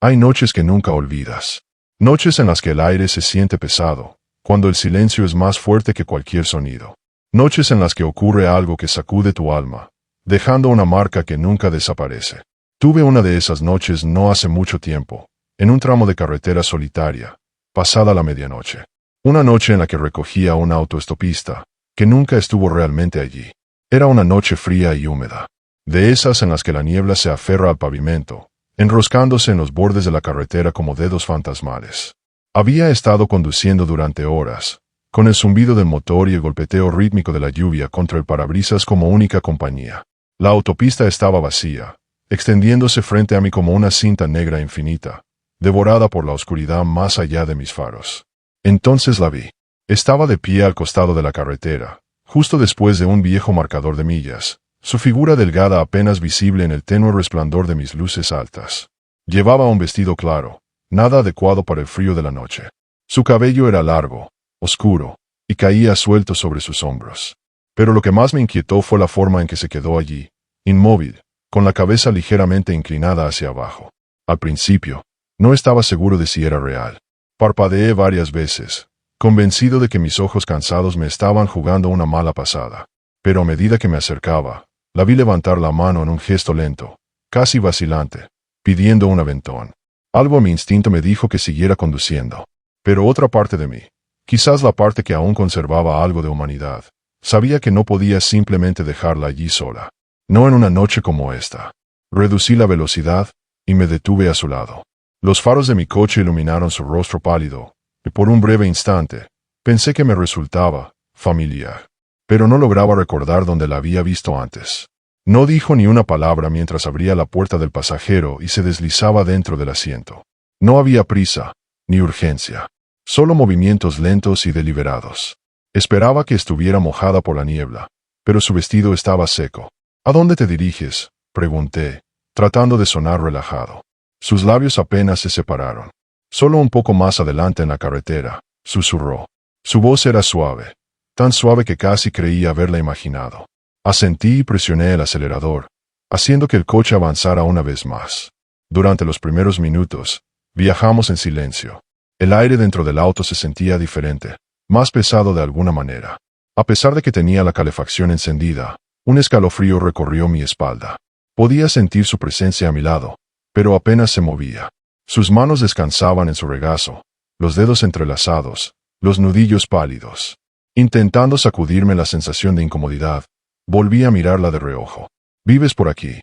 Hay noches que nunca olvidas. Noches en las que el aire se siente pesado, cuando el silencio es más fuerte que cualquier sonido. Noches en las que ocurre algo que sacude tu alma, dejando una marca que nunca desaparece. Tuve una de esas noches no hace mucho tiempo, en un tramo de carretera solitaria, pasada la medianoche. Una noche en la que recogía una autoestopista, que nunca estuvo realmente allí. Era una noche fría y húmeda. De esas en las que la niebla se aferra al pavimento, enroscándose en los bordes de la carretera como dedos fantasmales. Había estado conduciendo durante horas, con el zumbido del motor y el golpeteo rítmico de la lluvia contra el parabrisas como única compañía. La autopista estaba vacía, extendiéndose frente a mí como una cinta negra infinita, devorada por la oscuridad más allá de mis faros. Entonces la vi. Estaba de pie al costado de la carretera, justo después de un viejo marcador de millas, su figura delgada apenas visible en el tenue resplandor de mis luces altas. Llevaba un vestido claro, nada adecuado para el frío de la noche. Su cabello era largo, oscuro, y caía suelto sobre sus hombros. Pero lo que más me inquietó fue la forma en que se quedó allí, inmóvil, con la cabeza ligeramente inclinada hacia abajo. Al principio, no estaba seguro de si era real. Parpadeé varias veces, convencido de que mis ojos cansados me estaban jugando una mala pasada. Pero a medida que me acercaba, la vi levantar la mano en un gesto lento, casi vacilante, pidiendo un aventón. Algo a mi instinto me dijo que siguiera conduciendo. Pero otra parte de mí, quizás la parte que aún conservaba algo de humanidad, sabía que no podía simplemente dejarla allí sola. No en una noche como esta. Reducí la velocidad, y me detuve a su lado. Los faros de mi coche iluminaron su rostro pálido, y por un breve instante, pensé que me resultaba familiar. Pero no lograba recordar dónde la había visto antes. No dijo ni una palabra mientras abría la puerta del pasajero y se deslizaba dentro del asiento. No había prisa, ni urgencia. Solo movimientos lentos y deliberados. Esperaba que estuviera mojada por la niebla, pero su vestido estaba seco. ¿A dónde te diriges?, pregunté, tratando de sonar relajado. Sus labios apenas se separaron. Solo un poco más adelante en la carretera, susurró. Su voz era suave, tan suave que casi creía haberla imaginado. Asentí y presioné el acelerador, haciendo que el coche avanzara una vez más. Durante los primeros minutos, viajamos en silencio. El aire dentro del auto se sentía diferente, más pesado de alguna manera. A pesar de que tenía la calefacción encendida, un escalofrío recorrió mi espalda. Podía sentir su presencia a mi lado, pero apenas se movía. Sus manos descansaban en su regazo, los dedos entrelazados, los nudillos pálidos. Intentando sacudirme la sensación de incomodidad, volví a mirarla de reojo. ¿Vives por aquí?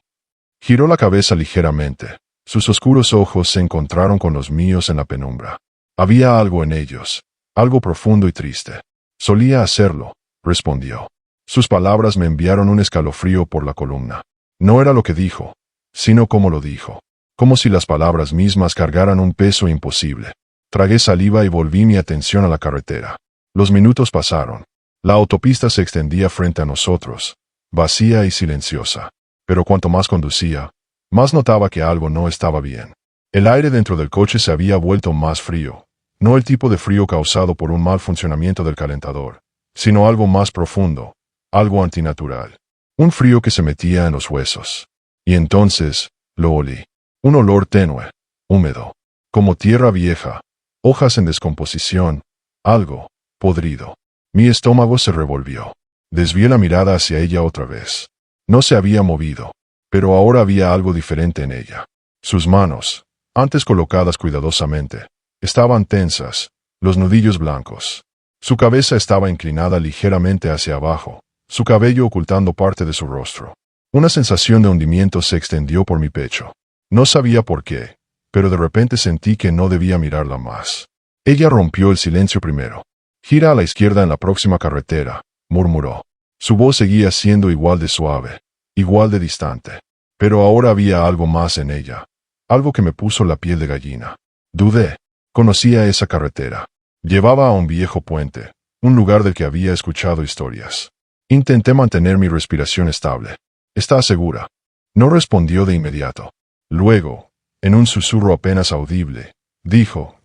Giró la cabeza ligeramente. Sus oscuros ojos se encontraron con los míos en la penumbra. Había algo en ellos, algo profundo y triste. Solía hacerlo, respondió. Sus palabras me enviaron un escalofrío por la columna. No era lo que dijo, sino cómo lo dijo. Como si las palabras mismas cargaran un peso imposible. Tragué saliva y volví mi atención a la carretera. Los minutos pasaron. La autopista se extendía frente a nosotros, vacía y silenciosa. Pero cuanto más conducía, más notaba que algo no estaba bien. El aire dentro del coche se había vuelto más frío. No el tipo de frío causado por un mal funcionamiento del calentador, sino algo más profundo, algo antinatural. Un frío que se metía en los huesos. Y entonces, lo olí. Un olor tenue, húmedo, como tierra vieja, hojas en descomposición, algo podrido. Mi estómago se revolvió. Desvié la mirada hacia ella otra vez. No se había movido, pero ahora había algo diferente en ella. Sus manos, antes colocadas cuidadosamente, estaban tensas, los nudillos blancos. Su cabeza estaba inclinada ligeramente hacia abajo, su cabello ocultando parte de su rostro. Una sensación de hundimiento se extendió por mi pecho. No sabía por qué, pero de repente sentí que no debía mirarla más. Ella rompió el silencio primero. Gira a la izquierda en la próxima carretera, murmuró. Su voz seguía siendo igual de suave, igual de distante. Pero ahora había algo más en ella, algo que me puso la piel de gallina. Dudé. Conocía esa carretera. Llevaba a un viejo puente, un lugar del que había escuchado historias. Intenté mantener mi respiración estable. ¿Estás segura? No respondió de inmediato. Luego, en un susurro apenas audible, dijo,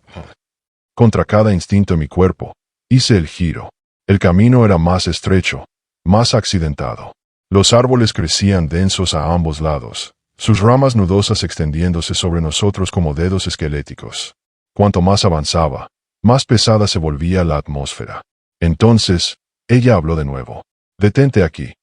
contra cada instinto de mi cuerpo, hice el giro. El camino era más estrecho, más accidentado. Los árboles crecían densos a ambos lados, sus ramas nudosas extendiéndose sobre nosotros como dedos esqueléticos. Cuanto más avanzaba, más pesada se volvía la atmósfera. Entonces, ella habló de nuevo. «Detente aquí».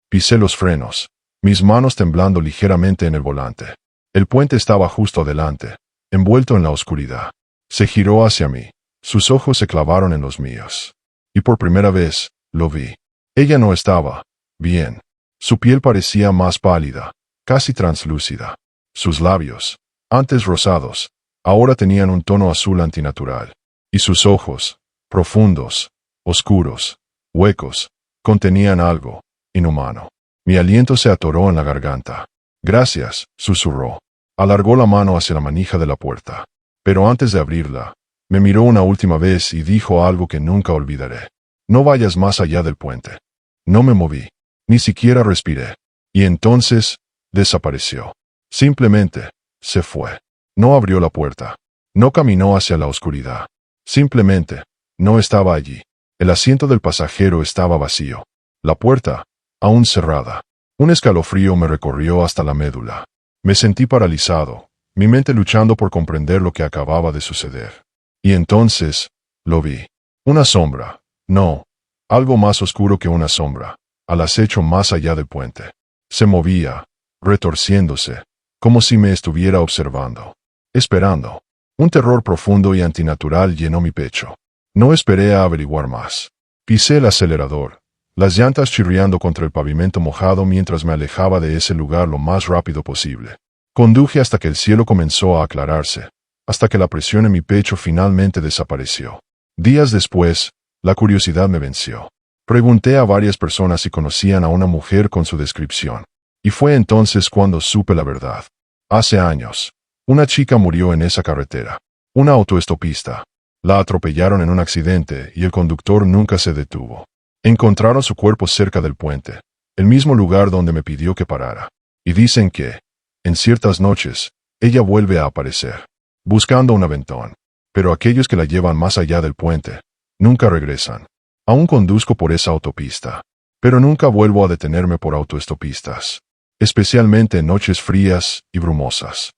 Pisé los frenos, mis manos temblando ligeramente en el volante. El puente estaba justo adelante, envuelto en la oscuridad. Se giró hacia mí. Sus ojos se clavaron en los míos. Y por primera vez, lo vi. Ella no estaba bien. Su piel parecía más pálida, casi translúcida. Sus labios, antes rosados, ahora tenían un tono azul antinatural. Y sus ojos, profundos, oscuros, huecos, contenían algo inhumano. Mi aliento se atoró en la garganta. «Gracias», susurró. Alargó la mano hacia la manija de la puerta. Pero antes de abrirla, me miró una última vez y dijo algo que nunca olvidaré. «No vayas más allá del puente». No me moví. Ni siquiera respiré. Y entonces, desapareció. Simplemente, se fue. No abrió la puerta. No caminó hacia la oscuridad. Simplemente, no estaba allí. El asiento del pasajero estaba vacío. La puerta, aún cerrada. Un escalofrío me recorrió hasta la médula. Me sentí paralizado, mi mente luchando por comprender lo que acababa de suceder. Y entonces, lo vi. Una sombra. No, algo más oscuro que una sombra, al acecho más allá del puente. Se movía, retorciéndose, como si me estuviera observando. Esperando. Un terror profundo y antinatural llenó mi pecho. No esperé a averiguar más. Pisé el acelerador, las llantas chirriando contra el pavimento mojado mientras me alejaba de ese lugar lo más rápido posible. Conduje hasta que el cielo comenzó a aclararse, hasta que la presión en mi pecho finalmente desapareció. Días después, la curiosidad me venció. Pregunté a varias personas si conocían a una mujer con su descripción. Y fue entonces cuando supe la verdad. Hace años, una chica murió en esa carretera. Una autoestopista. La atropellaron en un accidente y el conductor nunca se detuvo. Encontraron su cuerpo cerca del puente, el mismo lugar donde me pidió que parara. Y dicen que, en ciertas noches, ella vuelve a aparecer, buscando un aventón. Pero aquellos que la llevan más allá del puente, nunca regresan. Aún conduzco por esa autopista, pero nunca vuelvo a detenerme por autoestopistas, especialmente en noches frías y brumosas.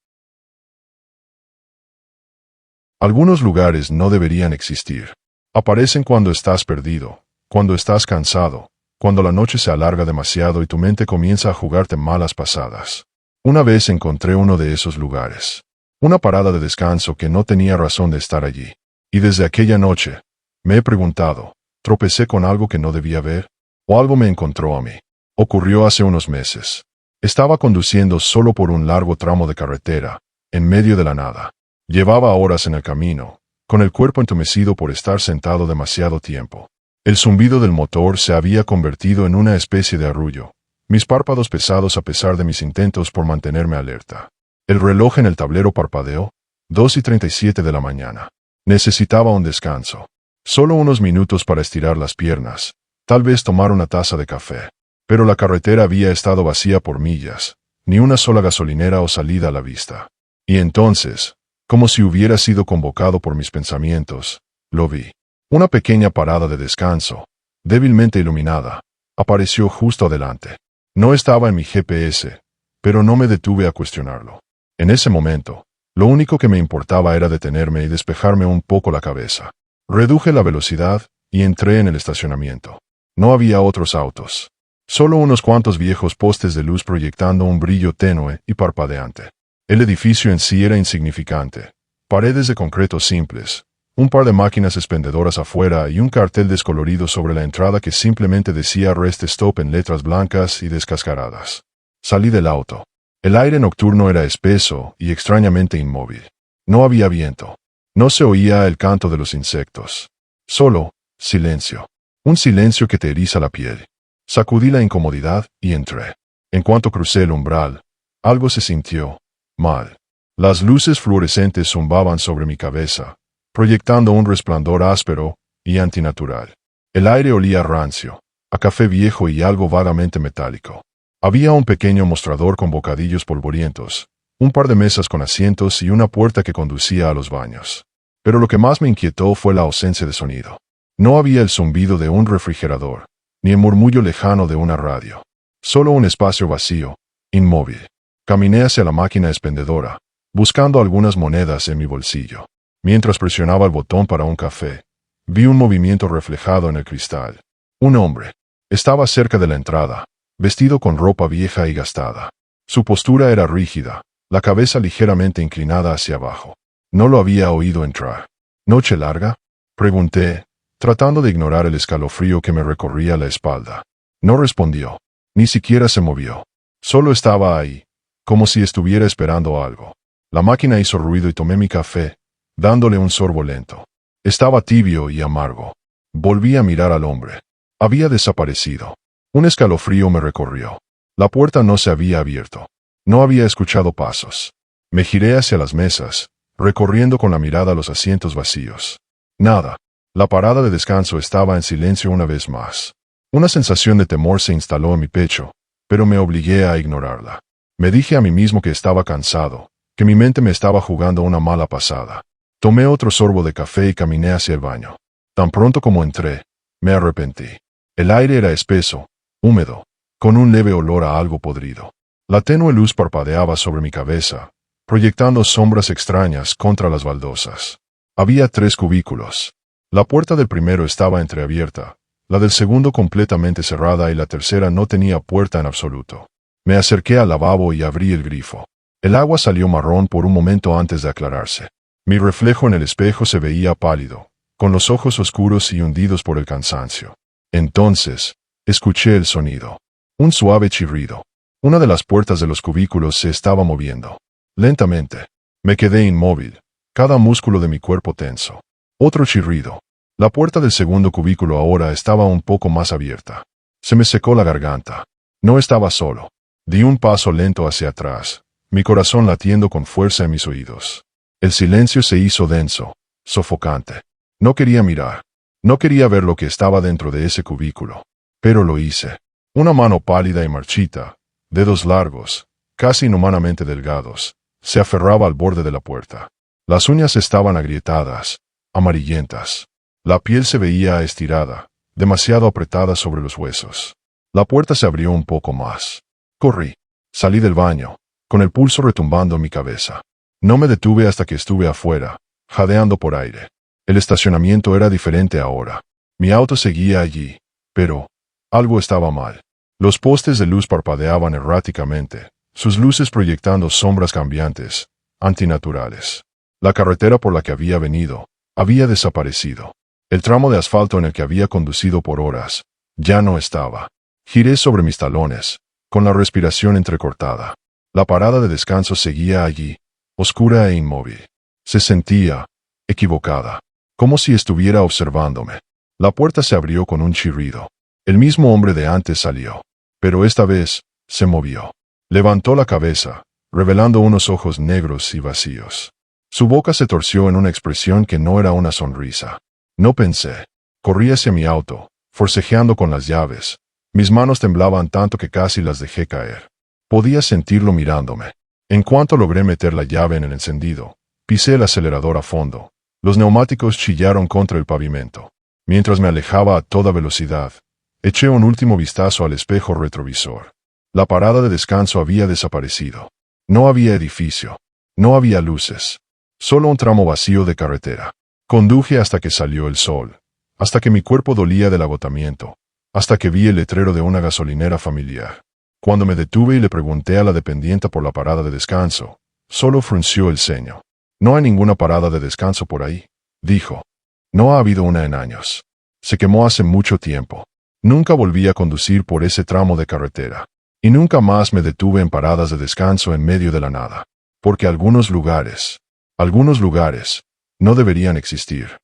Algunos lugares no deberían existir. Aparecen cuando estás perdido, cuando estás cansado, cuando la noche se alarga demasiado y tu mente comienza a jugarte malas pasadas. Una vez encontré uno de esos lugares. Una parada de descanso que no tenía razón de estar allí. Y desde aquella noche, me he preguntado, ¿tropecé con algo que no debía ver? ¿O algo me encontró a mí? Ocurrió hace unos meses. Estaba conduciendo solo por un largo tramo de carretera, en medio de la nada. Llevaba horas en el camino, con el cuerpo entumecido por estar sentado demasiado tiempo. El zumbido del motor se había convertido en una especie de arrullo, mis párpados pesados a pesar de mis intentos por mantenerme alerta. El reloj en el tablero parpadeó, 2:37 de la mañana. Necesitaba un descanso. Solo unos minutos para estirar las piernas, tal vez tomar una taza de café. Pero la carretera había estado vacía por millas, ni una sola gasolinera o salida a la vista. Y entonces, como si hubiera sido convocado por mis pensamientos, lo vi. Una pequeña parada de descanso, débilmente iluminada, apareció justo adelante. No estaba en mi GPS, pero no me detuve a cuestionarlo. En ese momento, lo único que me importaba era detenerme y despejarme un poco la cabeza. Reduje la velocidad y entré en el estacionamiento. No había otros autos. Solo unos cuantos viejos postes de luz proyectando un brillo tenue y parpadeante. El edificio en sí era insignificante. Paredes de concreto simples, un par de máquinas expendedoras afuera y un cartel descolorido sobre la entrada que simplemente decía Rest Stop en letras blancas y descascaradas. Salí del auto. El aire nocturno era espeso y extrañamente inmóvil. No había viento. No se oía el canto de los insectos. Solo silencio. Un silencio que te eriza la piel. Sacudí la incomodidad y entré. En cuanto crucé el umbral, algo se sintió mal. Las luces fluorescentes zumbaban sobre mi cabeza, proyectando un resplandor áspero y antinatural. El aire olía rancio, a café viejo y algo vagamente metálico. Había un pequeño mostrador con bocadillos polvorientos, un par de mesas con asientos y una puerta que conducía a los baños. Pero lo que más me inquietó fue la ausencia de sonido. No había el zumbido de un refrigerador, ni el murmullo lejano de una radio. Solo un espacio vacío, inmóvil. Caminé hacia la máquina expendedora, buscando algunas monedas en mi bolsillo. Mientras presionaba el botón para un café, vi un movimiento reflejado en el cristal. Un hombre. Estaba cerca de la entrada, vestido con ropa vieja y gastada. Su postura era rígida, la cabeza ligeramente inclinada hacia abajo. No lo había oído entrar. ¿Noche larga?, pregunté, tratando de ignorar el escalofrío que me recorría la espalda. No respondió. Ni siquiera se movió. Solo estaba ahí, como si estuviera esperando algo. La máquina hizo ruido y tomé mi café, dándole un sorbo lento. Estaba tibio y amargo. Volví a mirar al hombre. Había desaparecido. Un escalofrío me recorrió. La puerta no se había abierto. No había escuchado pasos. Me giré hacia las mesas, recorriendo con la mirada los asientos vacíos. Nada. La parada de descanso estaba en silencio una vez más. Una sensación de temor se instaló en mi pecho, pero me obligué a ignorarla. Me dije a mí mismo que estaba cansado, que mi mente me estaba jugando una mala pasada. Tomé otro sorbo de café y caminé hacia el baño. Tan pronto como entré, me arrepentí. El aire era espeso, húmedo, con un leve olor a algo podrido. La tenue luz parpadeaba sobre mi cabeza, proyectando sombras extrañas contra las baldosas. Había 3 cubículos. La puerta del primero estaba entreabierta, la del segundo completamente cerrada y la tercera no tenía puerta en absoluto. Me acerqué al lavabo y abrí el grifo. El agua salió marrón por un momento antes de aclararse. Mi reflejo en el espejo se veía pálido, con los ojos oscuros y hundidos por el cansancio. Entonces, escuché el sonido. Un suave chirrido. Una de las puertas de los cubículos se estaba moviendo. Lentamente. Me quedé inmóvil, cada músculo de mi cuerpo tenso. Otro chirrido. La puerta del segundo cubículo ahora estaba un poco más abierta. Se me secó la garganta. No estaba solo. Di un paso lento hacia atrás, mi corazón latiendo con fuerza en mis oídos. El silencio se hizo denso, sofocante. No quería mirar. No quería ver lo que estaba dentro de ese cubículo. Pero lo hice. Una mano pálida y marchita, dedos largos, casi inhumanamente delgados, se aferraba al borde de la puerta. Las uñas estaban agrietadas, amarillentas. La piel se veía estirada, demasiado apretada sobre los huesos. La puerta se abrió un poco más. Corrí. Salí del baño, con el pulso retumbando en mi cabeza. No me detuve hasta que estuve afuera, jadeando por aire. El estacionamiento era diferente ahora. Mi auto seguía allí, pero algo estaba mal. Los postes de luz parpadeaban erráticamente, sus luces proyectando sombras cambiantes, antinaturales. La carretera por la que había venido había desaparecido. El tramo de asfalto en el que había conducido por horas ya no estaba. Giré sobre mis talones, con la respiración entrecortada. La parada de descanso seguía allí, oscura e inmóvil. Se sentía equivocada, como si estuviera observándome. La puerta se abrió con un chirrido. El mismo hombre de antes salió, pero esta vez se movió. Levantó la cabeza, revelando unos ojos negros y vacíos. Su boca se torció en una expresión que no era una sonrisa. No pensé. Corrí hacia mi auto, forcejeando con las llaves. Mis manos temblaban tanto que casi las dejé caer. Podía sentirlo mirándome. En cuanto logré meter la llave en el encendido, pisé el acelerador a fondo. Los neumáticos chillaron contra el pavimento. Mientras me alejaba a toda velocidad, eché un último vistazo al espejo retrovisor. La parada de descanso había desaparecido. No había edificio. No había luces. Solo un tramo vacío de carretera. Conduje hasta que salió el sol. Hasta que mi cuerpo dolía del agotamiento. Hasta que vi el letrero de una gasolinera familiar. Cuando me detuve y le pregunté a la dependienta por la parada de descanso, solo frunció el ceño. No hay ninguna parada de descanso por ahí, dijo. No ha habido una en años. Se quemó hace mucho tiempo. Nunca volví a conducir por ese tramo de carretera. Y nunca más me detuve en paradas de descanso en medio de la nada. Porque algunos lugares, no deberían existir.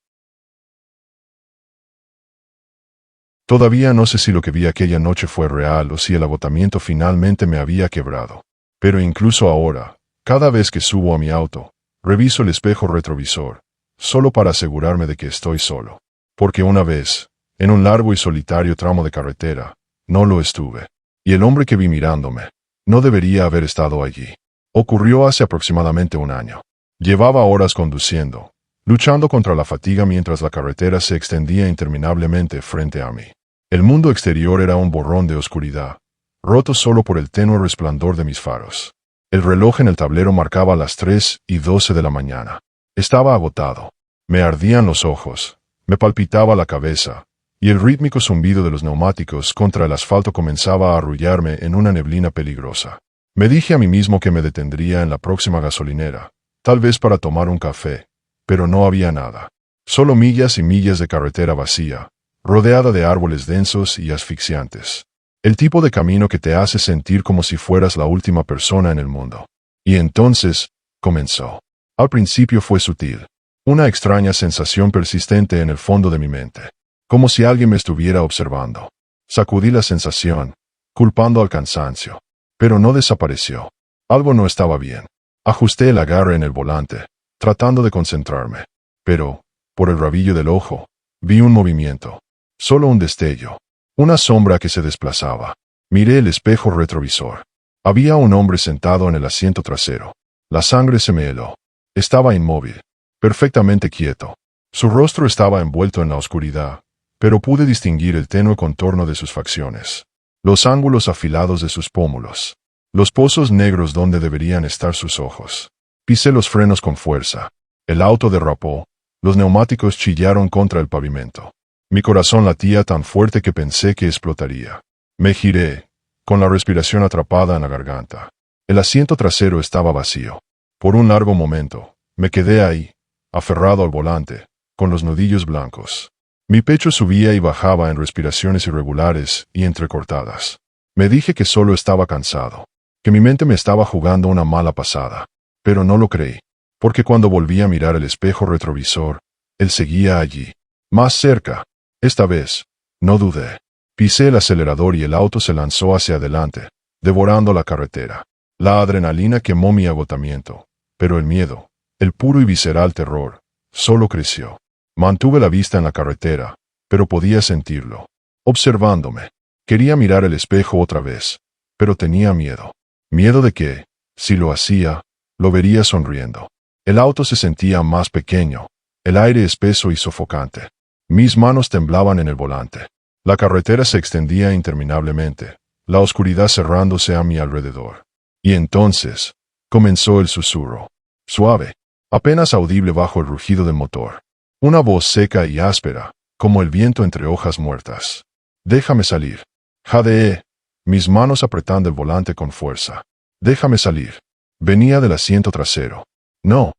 Todavía no sé si lo que vi aquella noche fue real o si el agotamiento finalmente me había quebrado. Pero incluso ahora, cada vez que subo a mi auto, reviso el espejo retrovisor, solo para asegurarme de que estoy solo. Porque una vez, en un largo y solitario tramo de carretera, no lo estuve. Y el hombre que vi mirándome, no debería haber estado allí. Ocurrió hace aproximadamente un año. Llevaba horas conduciendo, luchando contra la fatiga mientras la carretera se extendía interminablemente frente a mí. El mundo exterior era un borrón de oscuridad, roto solo por el tenue resplandor de mis faros. El reloj en el tablero marcaba las 3:12 de la mañana. Estaba agotado. Me ardían los ojos, me palpitaba la cabeza, y el rítmico zumbido de los neumáticos contra el asfalto comenzaba a arrullarme en una neblina peligrosa. Me dije a mí mismo que me detendría en la próxima gasolinera, tal vez para tomar un café, pero no había nada. Solo millas y millas de carretera vacía, rodeada de árboles densos y asfixiantes. El tipo de camino que te hace sentir como si fueras la última persona en el mundo. Y entonces, comenzó. Al principio fue sutil. Una extraña sensación persistente en el fondo de mi mente. Como si alguien me estuviera observando. Sacudí la sensación, culpando al cansancio. Pero no desapareció. Algo no estaba bien. Ajusté el agarre en el volante, tratando de concentrarme. Pero, por el rabillo del ojo, vi un movimiento. Solo un destello. Una sombra que se desplazaba. Miré el espejo retrovisor. Había un hombre sentado en el asiento trasero. La sangre se me heló. Estaba inmóvil, perfectamente quieto. Su rostro estaba envuelto en la oscuridad, pero pude distinguir el tenue contorno de sus facciones. Los ángulos afilados de sus pómulos. Los pozos negros donde deberían estar sus ojos. Pisé los frenos con fuerza. El auto derrapó. Los neumáticos chillaron contra el pavimento. Mi corazón latía tan fuerte que pensé que explotaría. Me giré, con la respiración atrapada en la garganta. El asiento trasero estaba vacío. Por un largo momento, me quedé ahí, aferrado al volante, con los nudillos blancos. Mi pecho subía y bajaba en respiraciones irregulares y entrecortadas. Me dije que solo estaba cansado, que mi mente me estaba jugando una mala pasada. Pero no lo creí, porque cuando volví a mirar el espejo retrovisor, él seguía allí, más cerca. Esta vez, no dudé. Pisé el acelerador y el auto se lanzó hacia adelante, devorando la carretera. La adrenalina quemó mi agotamiento, pero el miedo, el puro y visceral terror, solo creció. Mantuve la vista en la carretera, pero podía sentirlo, observándome. Quería mirar el espejo otra vez, pero tenía miedo. Miedo de que, si lo hacía, lo vería sonriendo. El auto se sentía más pequeño, el aire espeso y sofocante. Mis manos temblaban en el volante. La carretera se extendía interminablemente, la oscuridad cerrándose a mi alrededor. Y entonces, comenzó el susurro. Suave, apenas audible bajo el rugido del motor. Una voz seca y áspera, como el viento entre hojas muertas. Déjame salir. Jadeé, mis manos apretando el volante con fuerza. Déjame salir. Venía del asiento trasero. No,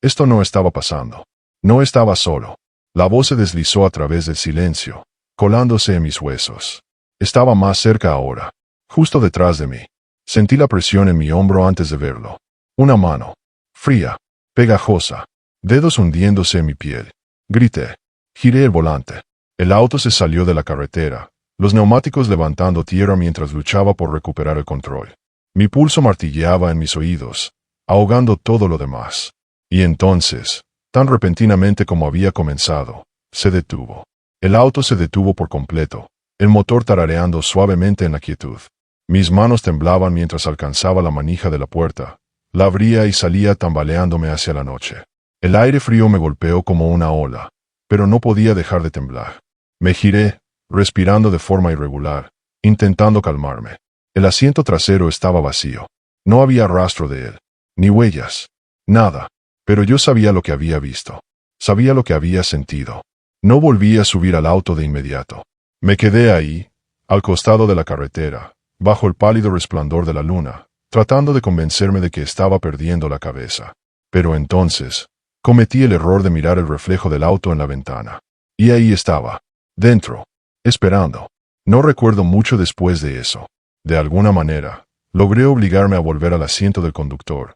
esto no estaba pasando. No estaba solo. La voz se deslizó a través del silencio, colándose en mis huesos. Estaba más cerca ahora, justo detrás de mí. Sentí la presión en mi hombro antes de verlo. Una mano, fría, pegajosa, dedos hundiéndose en mi piel. Grité. Giré el volante. El auto se salió de la carretera, los neumáticos levantando tierra mientras luchaba por recuperar el control. Mi pulso martilleaba en mis oídos, ahogando todo lo demás. Y entonces, tan repentinamente como había comenzado, se detuvo. El auto se detuvo por completo, el motor tarareando suavemente en la quietud. Mis manos temblaban mientras alcanzaba la manija de la puerta. La abría y salía tambaleándome hacia la noche. El aire frío me golpeó como una ola, pero no podía dejar de temblar. Me giré, respirando de forma irregular, intentando calmarme. El asiento trasero estaba vacío. No había rastro de él, ni huellas, nada. Pero yo sabía lo que había visto. Sabía lo que había sentido. No volví a subir al auto de inmediato. Me quedé ahí, al costado de la carretera, bajo el pálido resplandor de la luna, tratando de convencerme de que estaba perdiendo la cabeza. Pero entonces, cometí el error de mirar el reflejo del auto en la ventana. Y ahí estaba, dentro, esperando. No recuerdo mucho después de eso. De alguna manera, logré obligarme a volver al asiento del conductor,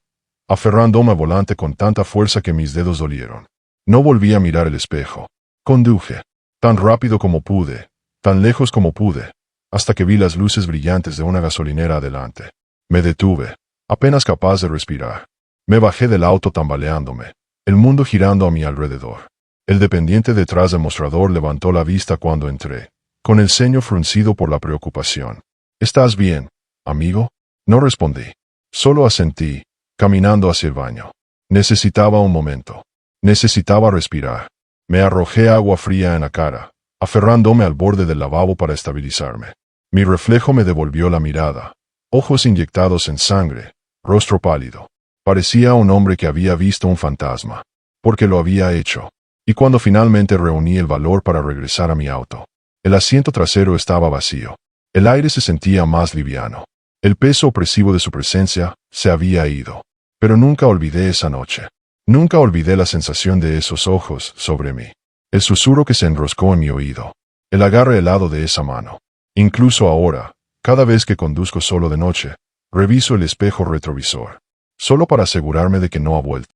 aferrándome al volante con tanta fuerza que mis dedos dolieron. No volví a mirar el espejo. Conduje, tan rápido como pude, tan lejos como pude, hasta que vi las luces brillantes de una gasolinera adelante. Me detuve, apenas capaz de respirar. Me bajé del auto tambaleándome, el mundo girando a mi alrededor. El dependiente detrás del mostrador levantó la vista cuando entré, con el ceño fruncido por la preocupación. ¿Estás bien, amigo? No respondí. Solo asentí, caminando hacia el baño. Necesitaba un momento. Necesitaba respirar. Me arrojé agua fría en la cara, aferrándome al borde del lavabo para estabilizarme. Mi reflejo me devolvió la mirada. Ojos inyectados en sangre, rostro pálido. Parecía un hombre que había visto un fantasma. Porque lo había hecho. Y cuando finalmente reuní el valor para regresar a mi auto, el asiento trasero estaba vacío. El aire se sentía más liviano. El peso opresivo de su presencia se había ido. Pero nunca olvidé esa noche. Nunca olvidé la sensación de esos ojos sobre mí. El susurro que se enroscó en mi oído. El agarre helado de esa mano. Incluso ahora, cada vez que conduzco solo de noche, reviso el espejo retrovisor. Solo para asegurarme de que no ha vuelto.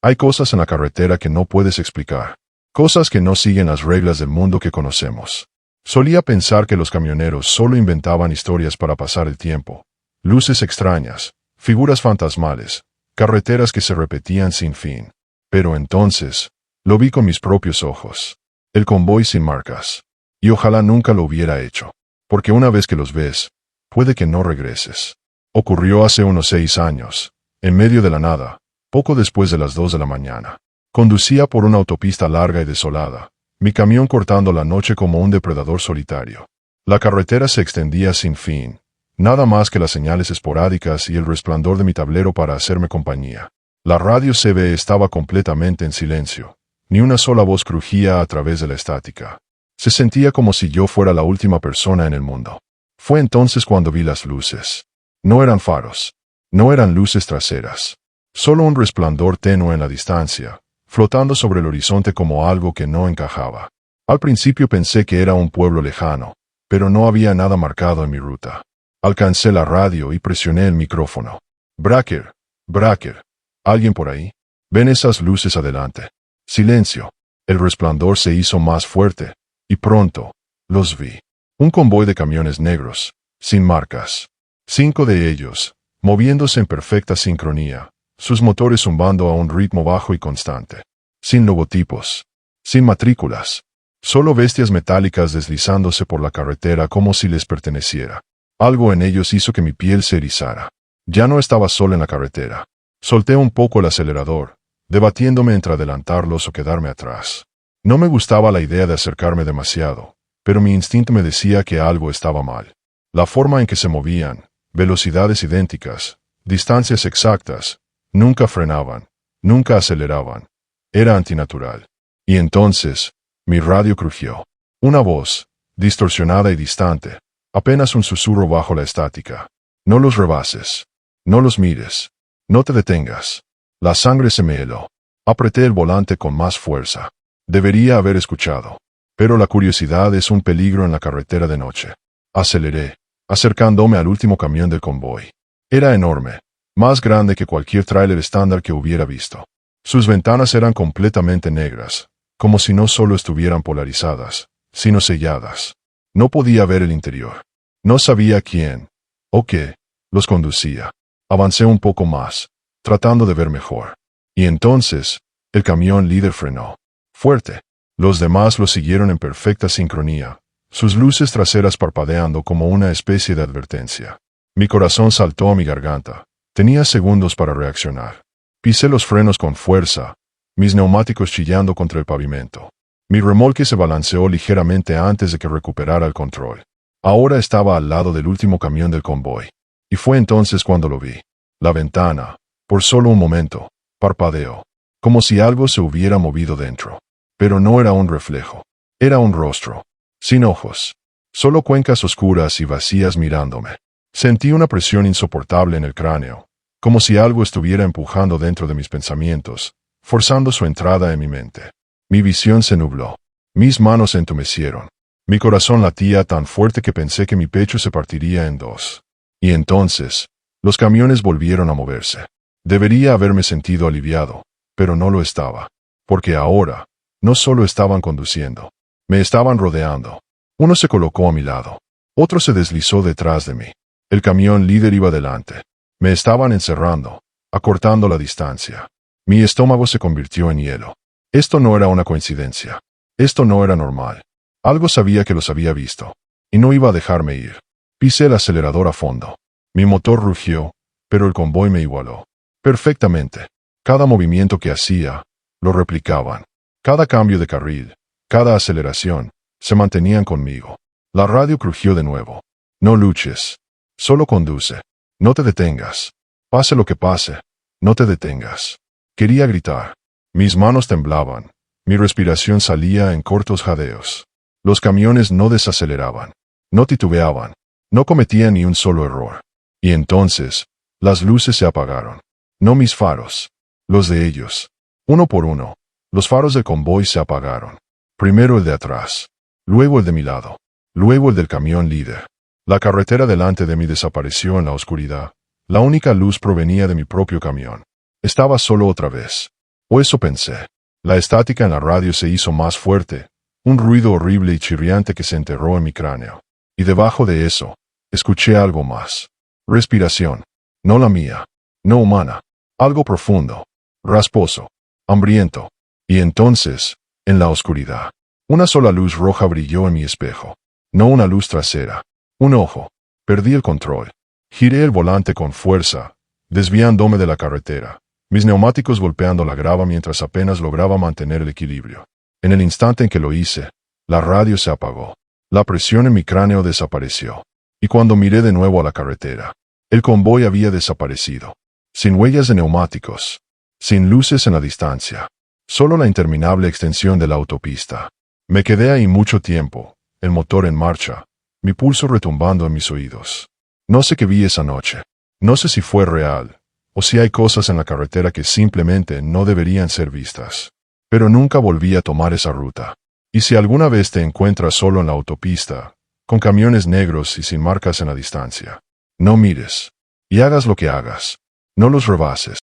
Hay cosas en la carretera que no puedes explicar. Cosas que no siguen las reglas del mundo que conocemos. Solía pensar que los camioneros solo inventaban historias para pasar el tiempo. Luces extrañas, figuras fantasmales, carreteras que se repetían sin fin. Pero entonces, lo vi con mis propios ojos. El convoy sin marcas. Y ojalá nunca lo hubiera hecho. Porque una vez que los ves, puede que no regreses. Ocurrió hace unos 6 años, en medio de la nada, poco después de las 2 de la mañana. Conducía por una autopista larga y desolada, mi camión cortando la noche como un depredador solitario. La carretera se extendía sin fin, nada más que las señales esporádicas y el resplandor de mi tablero para hacerme compañía. La radio CB estaba completamente en silencio. Ni una sola voz crujía a través de la estática. Se sentía como si yo fuera la última persona en el mundo. Fue entonces cuando vi las luces. No eran faros. No eran luces traseras. Solo un resplandor tenue en la distancia, flotando sobre el horizonte como algo que no encajaba. Al principio pensé que era un pueblo lejano, pero no había nada marcado en mi ruta. Alcancé la radio y presioné el micrófono. Bracker, Bracker. ¿Alguien por ahí? ¿Ven esas luces adelante? Silencio. El resplandor se hizo más fuerte, y pronto, los vi. Un convoy de camiones negros, sin marcas. 5 de ellos, moviéndose en perfecta sincronía, sus motores zumbando a un ritmo bajo y constante. Sin logotipos. Sin matrículas. Solo bestias metálicas deslizándose por la carretera como si les perteneciera. Algo en ellos hizo que mi piel se erizara. Ya no estaba solo en la carretera. Solté un poco el acelerador, debatiéndome entre adelantarlos o quedarme atrás. No me gustaba la idea de acercarme demasiado, pero mi instinto me decía que algo estaba mal. La forma en que se movían, velocidades idénticas, distancias exactas, nunca frenaban, nunca aceleraban. Era antinatural. Y entonces, mi radio crujió. Una voz, distorsionada y distante, apenas un susurro bajo la estática. No los rebases. No los mires. No te detengas. La sangre se me heló. Apreté el volante con más fuerza. Debería haber escuchado. Pero la curiosidad es un peligro en la carretera de noche. Aceleré, acercándome al último camión del convoy. Era enorme, más grande que cualquier tráiler estándar que hubiera visto. Sus ventanas eran completamente negras, como si no solo estuvieran polarizadas, sino selladas. No podía ver el interior. No sabía quién, o qué, los conducía. Avancé un poco más, tratando de ver mejor. Y entonces, el camión líder frenó. Fuerte. Los demás lo siguieron en perfecta sincronía, sus luces traseras parpadeando como una especie de advertencia. Mi corazón saltó a mi garganta. Tenía segundos para reaccionar. Pisé los frenos con fuerza, mis neumáticos chillando contra el pavimento. Mi remolque se balanceó ligeramente antes de que recuperara el control. Ahora estaba al lado del último camión del convoy. Y fue entonces cuando lo vi. La ventana, por solo un momento, parpadeó, como si algo se hubiera movido dentro. Pero no era un reflejo. Era un rostro. Sin ojos. Solo cuencas oscuras y vacías mirándome. Sentí una presión insoportable en el cráneo, como si algo estuviera empujando dentro de mis pensamientos, forzando su entrada en mi mente. Mi visión se nubló. Mis manos se entumecieron. Mi corazón latía tan fuerte que pensé que mi pecho se partiría en dos. Y entonces, los camiones volvieron a moverse. Debería haberme sentido aliviado, pero no lo estaba. Porque ahora, no solo estaban conduciendo, me estaban rodeando. Uno se colocó a mi lado. Otro se deslizó detrás de mí. El camión líder iba delante. Me estaban encerrando, acortando la distancia. Mi estómago se convirtió en hielo. Esto no era una coincidencia. Esto no era normal. Algo sabía que los había visto. Y no iba a dejarme ir. Pisé el acelerador a fondo. Mi motor rugió, pero el convoy me igualó. Perfectamente. Cada movimiento que hacía, lo replicaban. Cada cambio de carril, cada aceleración, se mantenían conmigo. La radio crujió de nuevo. No luches. Solo conduce. No te detengas. Pase lo que pase, no te detengas. Quería gritar. Mis manos temblaban. Mi respiración salía en cortos jadeos. Los camiones no desaceleraban. No titubeaban. No cometían ni un solo error. Y entonces, las luces se apagaron. No mis faros. Los de ellos. Uno por uno, los faros del convoy se apagaron. Primero el de atrás. Luego el de mi lado. Luego el del camión líder. La carretera delante de mí desapareció en la oscuridad. La única luz provenía de mi propio camión. Estaba solo otra vez. O eso pensé. La estática en la radio se hizo más fuerte. Un ruido horrible y chirriante que se enterró en mi cráneo. Y debajo de eso, escuché algo más. Respiración. No la mía. No humana. Algo profundo. Rasposo. Hambriento. Y entonces, en la oscuridad, una sola luz roja brilló en mi espejo. No una luz trasera. Un ojo. Perdí el control. Giré el volante con fuerza, desviándome de la carretera, mis neumáticos golpeando la grava mientras apenas lograba mantener el equilibrio. En el instante en que lo hice, la radio se apagó. La presión en mi cráneo desapareció. Y cuando miré de nuevo a la carretera, el convoy había desaparecido. Sin huellas de neumáticos. Sin luces en la distancia. Solo la interminable extensión de la autopista. Me quedé ahí mucho tiempo, el motor en marcha, mi pulso retumbando en mis oídos. No sé qué vi esa noche. No sé si fue real, o si hay cosas en la carretera que simplemente no deberían ser vistas. Pero nunca volví a tomar esa ruta. Y si alguna vez te encuentras solo en la autopista, con camiones negros y sin marcas en la distancia, no mires. Y hagas lo que hagas. No los rebases.